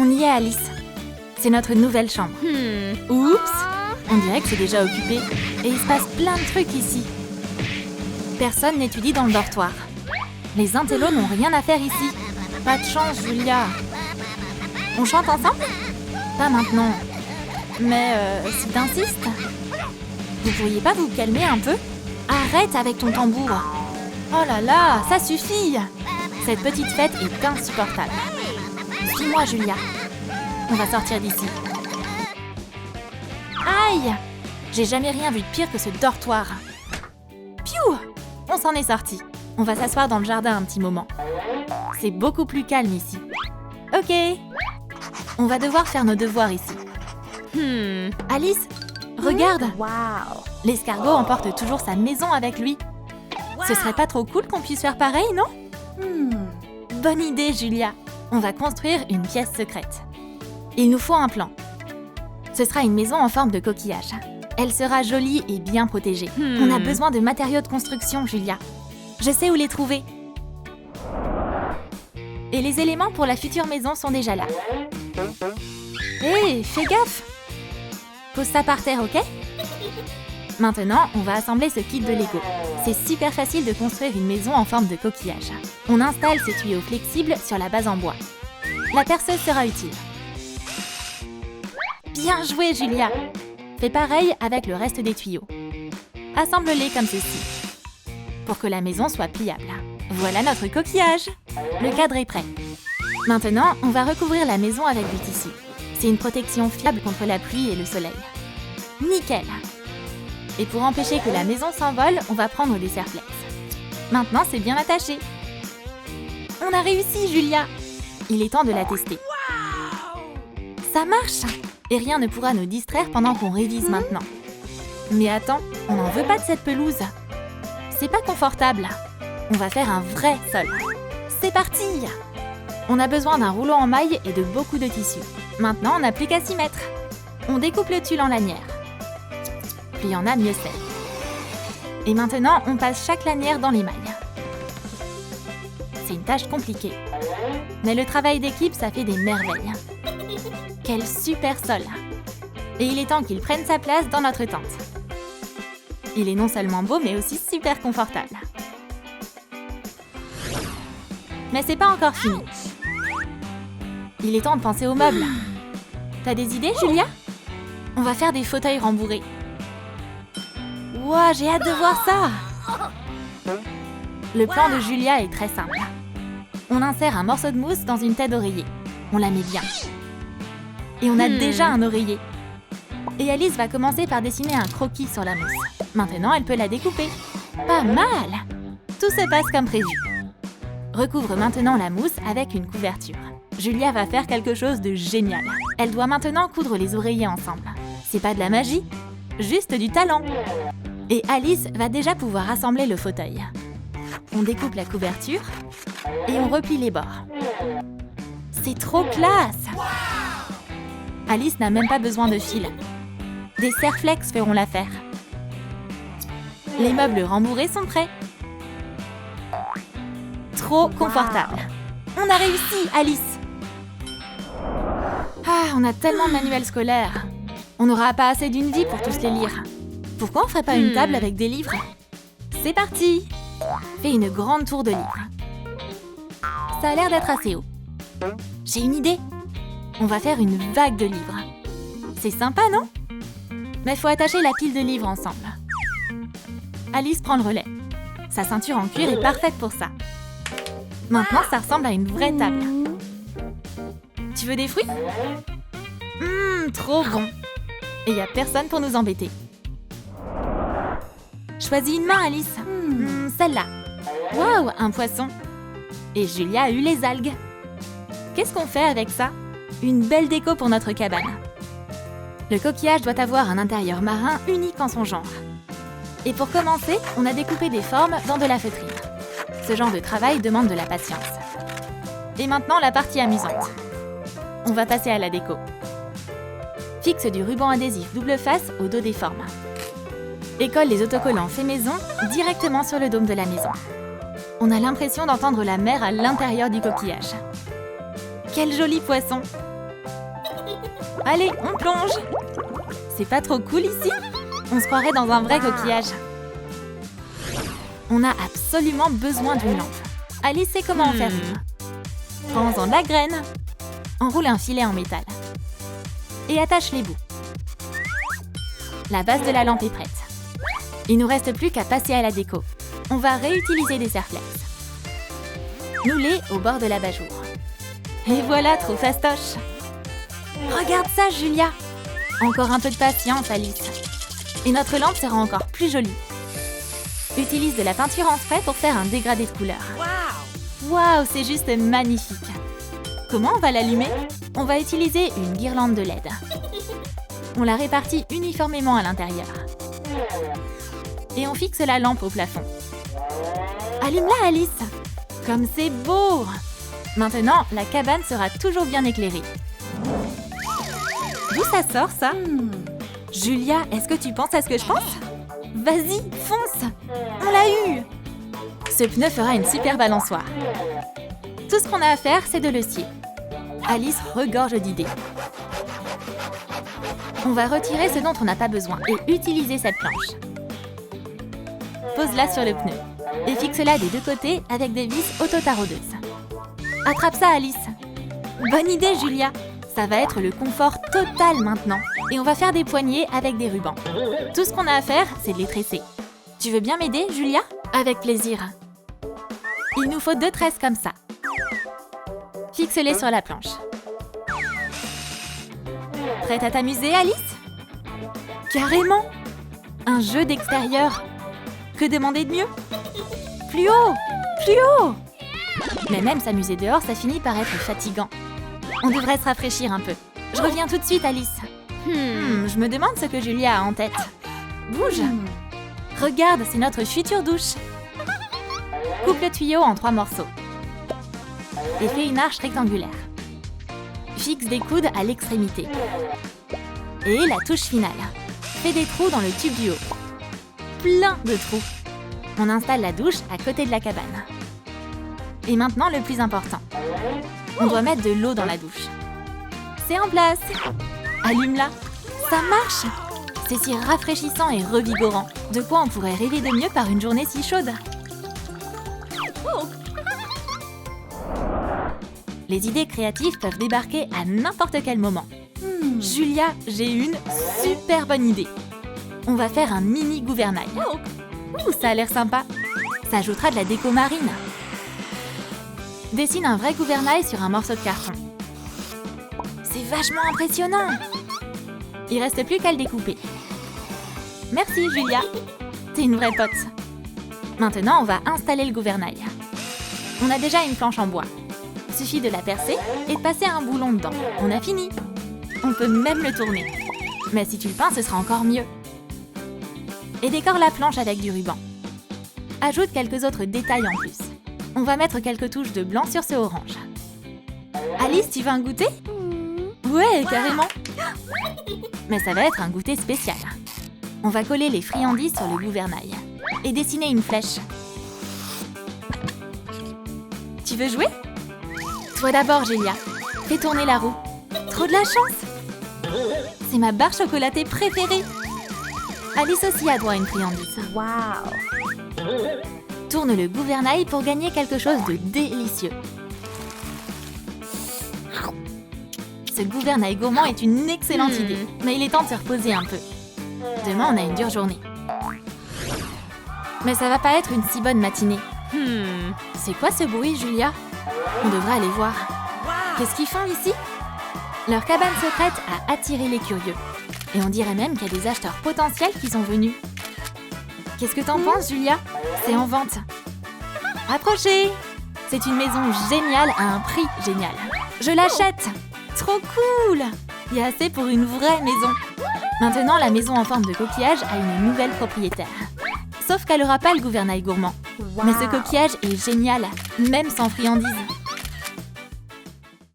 On y est, Alice. C'est notre nouvelle chambre. Oups! On dirait que c'est déjà occupé. Et il se passe plein de trucs ici. Personne n'étudie dans le dortoir. Les intellos n'ont rien à faire ici. Pas de chance, Julia. On chante ensemble? Pas maintenant. Mais si t'insistes, vous pourriez pas vous calmer un peu? Arrête avec ton tambour. Oh là là, ça suffit. Cette petite fête est insupportable. Suis-moi, Julia. On va sortir d'ici. Aïe! J'ai jamais rien vu de pire que ce dortoir. Piou! On s'en est sorti. On va s'asseoir dans le jardin un petit moment. C'est beaucoup plus calme ici. Ok. On va devoir faire nos devoirs ici. Alice, regarde. Wow. L'escargot emporte toujours sa maison avec lui. Ce serait pas trop cool qu'on puisse faire pareil, non? Bonne idée, Julia. On va construire une pièce secrète. Il nous faut un plan. Ce sera une maison en forme de coquillage. Elle sera jolie et bien protégée. On a besoin de matériaux de construction, Julia. Je sais où les trouver. Et les éléments pour la future maison sont déjà là. Hé, fais gaffe! Pose ça par terre, ok? Maintenant, on va assembler ce kit de Lego. C'est super facile de construire une maison en forme de coquillage. On installe ces tuyaux flexibles sur la base en bois. La perceuse sera utile. Bien joué, Julia! Fais pareil avec le reste des tuyaux. Assemble-les comme ceci, pour que la maison soit pliable. Voilà notre coquillage! Le cadre est prêt. Maintenant, on va recouvrir la maison avec du tissu. C'est une protection fiable contre la pluie et le soleil. Nickel! Et pour empêcher que la maison s'envole, on va prendre des serre-flex. Maintenant, c'est bien attaché. On a réussi, Julia! Il est temps de la tester. Ça marche! Et rien ne pourra nous distraire pendant qu'on révise maintenant. Mais attends, on n'en veut pas de cette pelouse. C'est pas confortable. On va faire un vrai sol. C'est parti! On a besoin d'un rouleau en maille et de beaucoup de tissu. Maintenant, on n'a plus qu'à s'y mettre. On découpe le tulle en lanières. Plus il y en a, mieux c'est. Et maintenant, on passe chaque lanière dans les mailles. C'est une tâche compliquée. Mais le travail d'équipe, ça fait des merveilles. Quel super sol! Et il est temps qu'il prenne sa place dans notre tente. Il est non seulement beau, mais aussi super confortable. Mais c'est pas encore fini. Il est temps de penser aux meubles. T'as des idées, Julia? On va faire des fauteuils rembourrés. Ouah, j'ai hâte de voir ça! Le plan de Julia est très simple. On insère un morceau de mousse dans une tête d'oreiller. On la met bien. Et on a déjà un oreiller. Et Alice va commencer par dessiner un croquis sur la mousse. Maintenant, elle peut la découper. Pas mal! Tout se passe comme prévu. Recouvre maintenant la mousse avec une couverture. Julia va faire quelque chose de génial. Elle doit maintenant coudre les oreillers ensemble. C'est pas de la magie, juste du talent. Et Alice va déjà pouvoir assembler le fauteuil. On découpe la couverture et on replie les bords. C'est trop classe! Alice n'a même pas besoin de fil. Des serre-flex feront l'affaire. Les meubles rembourrés sont prêts. Trop confortable. On a réussi, Alice! Ah, on a tellement de manuels scolaires. On n'aura pas assez d'une vie pour tous les lire. Pourquoi on ferait pas une table avec des livres? C'est parti! Fais une grande tour de livres. Ça a l'air d'être assez haut. J'ai une idée! On va faire une vague de livres. C'est sympa, non? Mais faut attacher la pile de livres ensemble. Alice prend le relais. Sa ceinture en cuir est parfaite pour ça. Maintenant, ça ressemble à une vraie table. Tu veux des fruits? Trop bon! Et y a personne pour nous embêter. Choisis une main, Alice. Celle-là. Waouh, un poisson. Et Julia a eu les algues. Qu'est-ce qu'on fait avec ça? Une belle déco pour notre cabane. Le coquillage doit avoir un intérieur marin unique en son genre. Et pour commencer, on a découpé des formes dans de la feutrine. Ce genre de travail demande de la patience. Et maintenant, la partie amusante. On va passer à la déco. Fixe du ruban adhésif double face au dos des formes. Et colle les autocollants faits maison directement sur le dôme de la maison. On a l'impression d'entendre la mer à l'intérieur du coquillage. Quel joli poisson! Allez, on plonge. C'est pas trop cool ici? On se croirait dans un vrai coquillage. On a absolument besoin d'une lampe. Alice sait comment en faire une. Prends-en de la graine. Enroule un filet en métal. Et attache les bouts. La base de la lampe est prête. Il nous reste plus qu'à passer à la déco. On va réutiliser des serre-flex. Noue-les au bord de l'abat-jour. Et voilà, trop fastoche. Regarde ça, Julia. Encore un peu de patience, Alice. Et notre lampe sera encore plus jolie. Utilise de la peinture en spray pour faire un dégradé de couleur. Waouh, c'est juste magnifique. Comment on va l'allumer? On va utiliser une guirlande de LED. On la répartit uniformément à l'intérieur. Et on fixe la lampe au plafond. Allume-la, Alice. Comme c'est beau! Maintenant, la cabane sera toujours bien éclairée. D'où ça sort, ça? Julia, est-ce que tu penses à ce que je pense? Vas-y, fonce! On l'a eu! Ce pneu fera une super balançoire. Tout ce qu'on a à faire, c'est de le scier. Alice regorge d'idées. On va retirer ce dont on n'a pas besoin et utiliser cette planche. Pose-la sur le pneu et fixe-la des deux côtés avec des vis auto-taraudeuses. Attrape ça, Alice. Bonne idée, Julia. Ça va être le confort total maintenant. Et on va faire des poignées avec des rubans. Tout ce qu'on a à faire, c'est de les tresser. Tu veux bien m'aider, Julia? Avec plaisir. Il nous faut 2 tresses comme ça. Fixe-les sur la planche. Prête à t'amuser, Alice? Carrément! Un jeu d'extérieur. Que demander de mieux? Plus haut! Plus haut! Mais même s'amuser dehors, ça finit par être fatigant. On devrait se rafraîchir un peu. Je reviens tout de suite, Alice. Je me demande ce que Julia a en tête. Bouge! Regarde, c'est notre future douche. Coupe le tuyau en 3 morceaux. Et fais une arche rectangulaire. Fixe des coudes à l'extrémité. Et la touche finale. Fais des trous dans le tube du haut. Plein de trous. On installe la douche à côté de la cabane. Et maintenant, le plus important. On doit mettre de l'eau dans la douche. C'est en place. Allume-la. Ça marche. C'est si rafraîchissant et revigorant. De quoi on pourrait rêver de mieux par une journée si chaude? Les idées créatives peuvent débarquer à n'importe quel moment. Julia, j'ai une super bonne idée. On va faire un mini gouvernail. Ça a l'air sympa. Ça ajoutera de la déco marine. Dessine un vrai gouvernail sur un morceau de carton. C'est vachement impressionnant. Il reste plus qu'à le découper. Merci, Julia. T'es une vraie pote. Maintenant, on va installer le gouvernail. On a déjà une planche en bois. Suffit de la percer et de passer un boulon dedans. On a fini. On peut même le tourner. Mais si tu le peins, ce sera encore mieux. Et décore la planche avec du ruban. Ajoute quelques autres détails en plus. On va mettre quelques touches de blanc sur ce orange. Alice, tu veux un goûter? Ouais, carrément. Mais ça va être un goûter spécial. On va coller les friandises sur le gouvernail et dessiner une flèche. Tu veux jouer? Toi d'abord, Julia. Fais tourner la roue. Trop de la chance! C'est ma barre chocolatée préférée. Alice aussi a droit à une friandise. Waouh! Tourne le gouvernail pour gagner quelque chose de délicieux. Ce gouvernail gourmand est une excellente idée, mais il est temps de se reposer un peu. Demain, on a une dure journée. Mais ça va pas être une si bonne matinée. C'est quoi ce bruit, Julia? On devrait aller voir. Qu'est-ce qu'ils font ici? Leur cabane secrète a attiré les curieux. Et on dirait même qu'il y a des acheteurs potentiels qui sont venus. Qu'est-ce que t'en penses, Julia? C'est en vente. Approchez! C'est une maison géniale à un prix génial. Je l'achète! Trop cool! Il y a assez pour une vraie maison. Maintenant, la maison en forme de coquillage a une nouvelle propriétaire. Sauf qu'elle n'aura pas le gouvernail gourmand. Mais ce coquillage est génial, même sans friandises.